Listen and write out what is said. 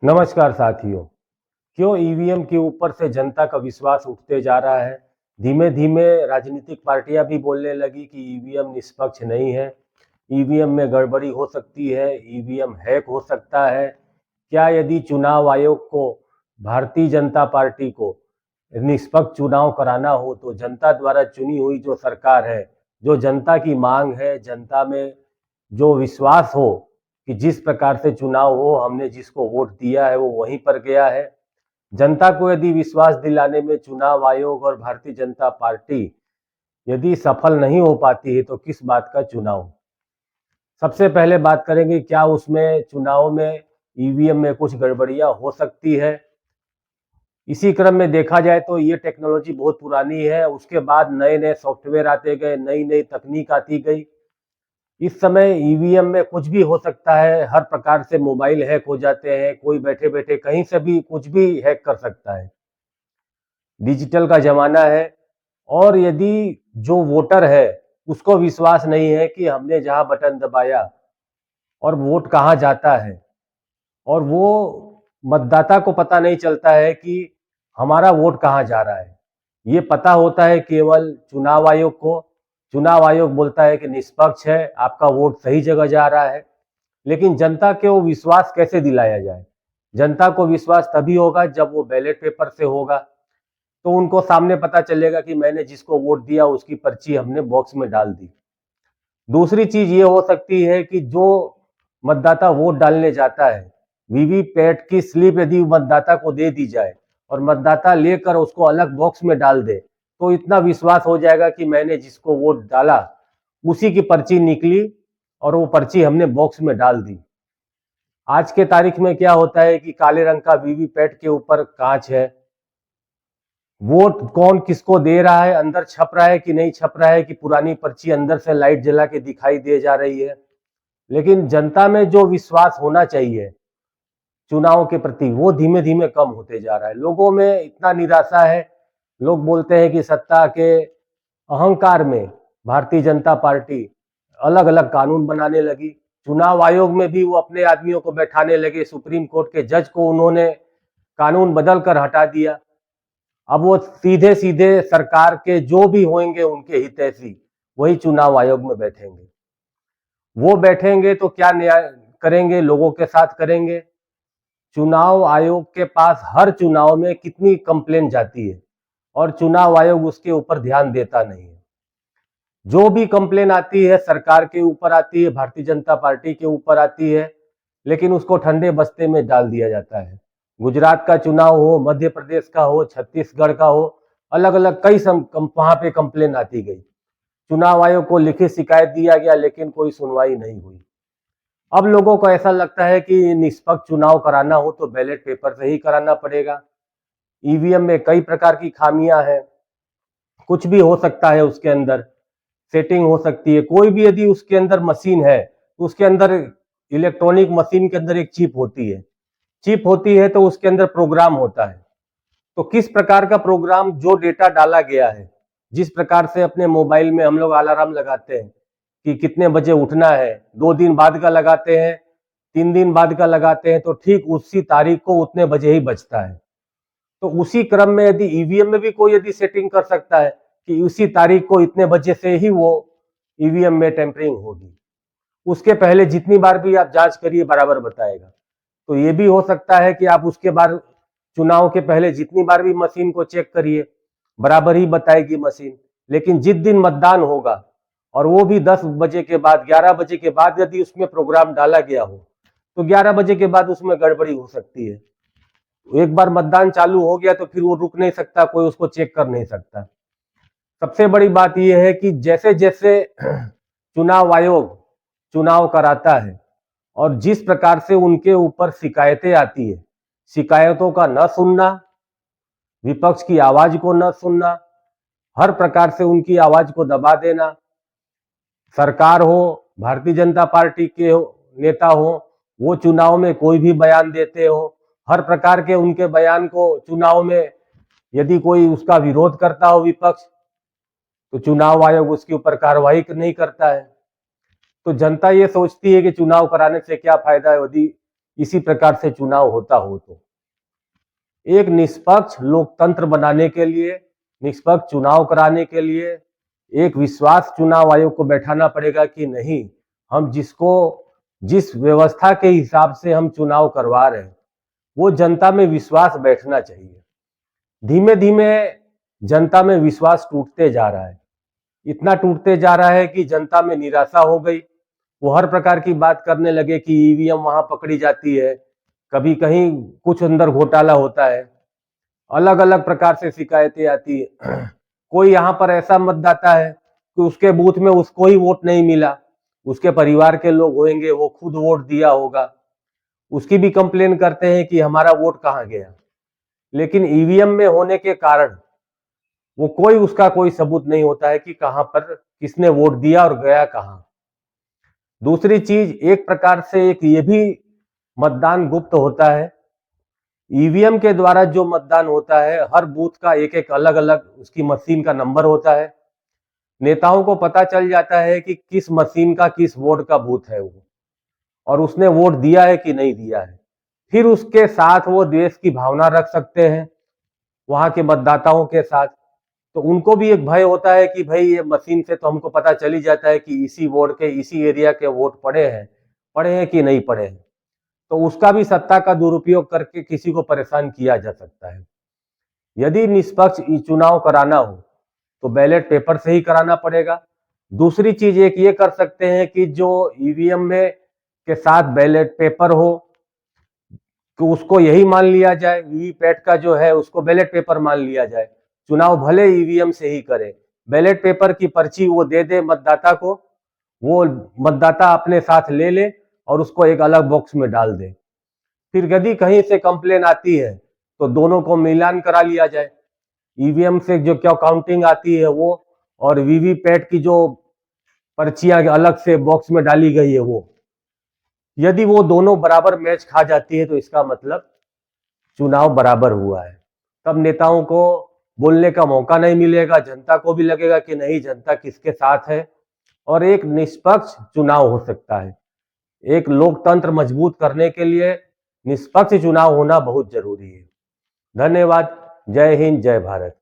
नमस्कार साथियों। क्यों ईवीएम के ऊपर से जनता का विश्वास उठते जा रहा है? धीमे धीमे राजनीतिक पार्टियां भी बोलने लगी कि ईवीएम निष्पक्ष नहीं है, ईवीएम में गड़बड़ी हो सकती है, ईवीएम हैक हो सकता है। क्या यदि चुनाव आयोग को, भारतीय जनता पार्टी को निष्पक्ष चुनाव कराना हो तो जनता द्वारा चुनी हुई जो सरकार है, जो जनता की मांग है, जनता में जो विश्वास हो कि जिस प्रकार से चुनाव हो, हमने जिसको वोट दिया है वो वहीं पर गया है। जनता को यदि विश्वास दिलाने में चुनाव आयोग और भारतीय जनता पार्टी यदि सफल नहीं हो पाती है तो किस बात का चुनाव? सबसे पहले बात करेंगे क्या उसमें चुनाव में ईवीएम में कुछ गड़बड़ियां हो सकती है। इसी क्रम में देखा जाए तो ये टेक्नोलॉजी बहुत पुरानी है, उसके बाद नए नए सॉफ्टवेयर आते गए, नई नई तकनीक आती गई। इस समय ईवीएम में कुछ भी हो सकता है, हर प्रकार से मोबाइल हैक हो जाते हैं, कोई बैठे बैठे कहीं से भी कुछ भी हैक कर सकता है। डिजिटल का जमाना है और यदि जो वोटर है उसको विश्वास नहीं है कि हमने जहां बटन दबाया और वोट कहां जाता है, और वो मतदाता को पता नहीं चलता है कि हमारा वोट कहां जा रहा है। ये पता होता है केवल चुनाव आयोग को। चुनाव आयोग बोलता है कि निष्पक्ष है, आपका वोट सही जगह जा रहा है। लेकिन जनता को विश्वास कैसे दिलाया जाए? जनता को विश्वास तभी होगा जब वो बैलेट पेपर से होगा, तो उनको सामने पता चलेगा कि मैंने जिसको वोट दिया उसकी पर्ची हमने बॉक्स में डाल दी। दूसरी चीज ये हो सकती है कि जो मतदाता वोट डालने जाता है, वीवीपैट की स्लिप यदि मतदाता को दे दी जाए और मतदाता लेकर उसको अलग बॉक्स में डाल दे, तो इतना विश्वास हो जाएगा कि मैंने जिसको वोट डाला उसी की पर्ची निकली और वो पर्ची हमने बॉक्स में डाल दी। आज के तारीख में क्या होता है कि काले रंग का वीवीपैट के ऊपर कांच है, वोट कौन किसको दे रहा है, अंदर छप रहा है कि नहीं छप रहा है, कि पुरानी पर्ची अंदर से लाइट जला के दिखाई दे जा रही है। लेकिन जनता में जो विश्वास होना चाहिए चुनाव के प्रति वो धीमे धीमे कम होते जा रहा है। लोगों में इतना निराशा है, लोग बोलते हैं कि सत्ता के अहंकार में भारतीय जनता पार्टी अलग अलग कानून बनाने लगी। चुनाव आयोग में भी वो अपने आदमियों को बैठाने लगे, सुप्रीम कोर्ट के जज को उन्होंने कानून बदल कर हटा दिया। अब वो सीधे सीधे सरकार के जो भी होंगे उनके हितैषी वही चुनाव आयोग में बैठेंगे। वो बैठेंगे तो क्या न्याय करेंगे? लोगों के साथ करेंगे। चुनाव आयोग के पास हर चुनाव में कितनी कंप्लेन जाती है और चुनाव आयोग उसके ऊपर ध्यान देता नहीं है। जो भी कंप्लेन आती है सरकार के ऊपर आती है, भारतीय जनता पार्टी के ऊपर आती है, लेकिन उसको ठंडे बस्ते में डाल दिया जाता है। गुजरात का चुनाव हो, मध्य प्रदेश का हो, छत्तीसगढ़ का हो, अलग अलग कई वहां पे कंप्लेन आती गई। चुनाव आयोग को लिखित शिकायत दिया गया लेकिन कोई सुनवाई नहीं हुई। अब लोगों को ऐसा लगता है कि निष्पक्ष चुनाव कराना हो तो बैलेट पेपर से ही कराना पड़ेगा। ईवीएम में कई प्रकार की खामियां हैं, कुछ भी हो सकता है, उसके अंदर सेटिंग हो सकती है। कोई भी यदि उसके अंदर मशीन है तो उसके अंदर इलेक्ट्रॉनिक मशीन के अंदर एक चिप होती है, चिप होती है तो उसके अंदर प्रोग्राम होता है। तो किस प्रकार का प्रोग्राम, जो डेटा डाला गया है, जिस प्रकार से अपने मोबाइल में हम लोग अलार्म लगाते हैं कि कितने बजे उठना है, 2 दिन बाद का लगाते हैं, 3 दिन बाद का लगाते हैं, तो ठीक उसी तारीख को उतने बजे ही बजता है। तो उसी क्रम में यदि ईवीएम में भी कोई यदि सेटिंग कर सकता है कि उसी तारीख को इतने बजे से ही वो ईवीएम में टेम्परिंग होगी, उसके पहले जितनी बार भी आप जांच करिए बराबर बताएगा। तो ये भी हो सकता है कि आप उसके बाद चुनाव के पहले जितनी बार भी मशीन को चेक करिए बराबर ही बताएगी मशीन। लेकिन जिस दिन मतदान होगा और वो भी 10 बजे के बाद, 11 बजे के बाद यदि उसमें प्रोग्राम डाला गया हो तो 11 बजे के बाद उसमें गड़बड़ी हो सकती है। एक बार मतदान चालू हो गया तो फिर वो रुक नहीं सकता, कोई उसको चेक कर नहीं सकता। सबसे बड़ी बात यह है कि जैसे जैसे चुनाव आयोग चुनाव कराता है और जिस प्रकार से उनके ऊपर शिकायतें आती है, शिकायतों का न सुनना, विपक्ष की आवाज को न सुनना, हर प्रकार से उनकी आवाज को दबा देना, सरकार हो, भारतीय जनता पार्टी के नेता हो, वो चुनाव में कोई भी बयान देते हो, हर प्रकार के उनके बयान को चुनाव में यदि कोई उसका विरोध करता हो विपक्ष, तो चुनाव आयोग उसके ऊपर कार्रवाई नहीं करता है। तो जनता ये सोचती है कि चुनाव कराने से क्या फायदा है, यदि इसी प्रकार से चुनाव होता हो तो एक निष्पक्ष लोकतंत्र बनाने के लिए, निष्पक्ष चुनाव कराने के लिए एक विश्वास चुनाव आयोग को बैठाना पड़ेगा कि नहीं, हम जिस व्यवस्था के हिसाब से हम चुनाव करवा रहे हैं वो जनता में विश्वास बैठना चाहिए। धीमे धीमे जनता में विश्वास टूटते जा रहा है, इतना टूटते जा रहा है कि जनता में निराशा हो गई। वो हर प्रकार की बात करने लगे कि ईवीएम वहां पकड़ी जाती है, कभी कहीं कुछ अंदर घोटाला होता है, अलग अलग प्रकार से शिकायतें आती है। कोई यहाँ पर ऐसा मतदाता है कि उसके बूथ में उसको ही वोट नहीं मिला, उसके परिवार के लोग होंगे, वो खुद वोट दिया होगा, उसकी भी कंप्लेन करते हैं कि हमारा वोट कहाँ गया। लेकिन ईवीएम में होने के कारण वो उसका कोई सबूत नहीं होता है कि कहां पर किसने वोट दिया और गया कहां। दूसरी चीज, एक प्रकार से एक ये भी मतदान गुप्त होता है। ईवीएम के द्वारा जो मतदान होता है, हर बूथ का एक एक अलग अलग उसकी मशीन का नंबर होता है। नेताओं को पता चल जाता है कि किस मशीन का किस वार्ड का बूथ है वो, और उसने वोट दिया है कि नहीं दिया है। फिर उसके साथ वो देश की भावना रख सकते हैं वहां के मतदाताओं के साथ। तो उनको भी एक भय होता है कि भाई ये मशीन से तो हमको पता चल ही जाता है कि इसी वार्ड के इसी एरिया के वोट पड़े हैं कि नहीं पड़े हैं। तो उसका भी सत्ता का दुरुपयोग करके किसी को परेशान किया जा सकता है। यदि निष्पक्ष चुनाव कराना हो तो बैलेट पेपर से ही कराना पड़ेगा। दूसरी चीज एक ये कर सकते हैं कि जो ईवीएम में के साथ बैलेट पेपर हो कि उसको यही मान लिया जाए, वीवीपैट का जो है उसको बैलेट पेपर मान लिया जाए, चुनाव भले ईवीएम से ही करे, बैलेट पेपर की पर्ची वो दे दे मतदाता को, वो मतदाता अपने साथ ले ले और उसको एक अलग बॉक्स में डाल दे। फिर यदि कहीं से कंप्लेन आती है तो दोनों को मिलान करा लिया जाए, ईवीएम से जो क्या काउंटिंग आती है वो, और वीवीपैट की जो पर्चियां अलग से बॉक्स में डाली गई है वो, यदि वो दोनों बराबर मैच खा जाती है तो इसका मतलब चुनाव बराबर हुआ है। तब नेताओं को बोलने का मौका नहीं मिलेगा, जनता को भी लगेगा कि नहीं, जनता किसके साथ है, और एक निष्पक्ष चुनाव हो सकता है। एक लोकतंत्र मजबूत करने के लिए निष्पक्ष चुनाव होना बहुत जरूरी है। धन्यवाद। जय हिंद, जय भारत।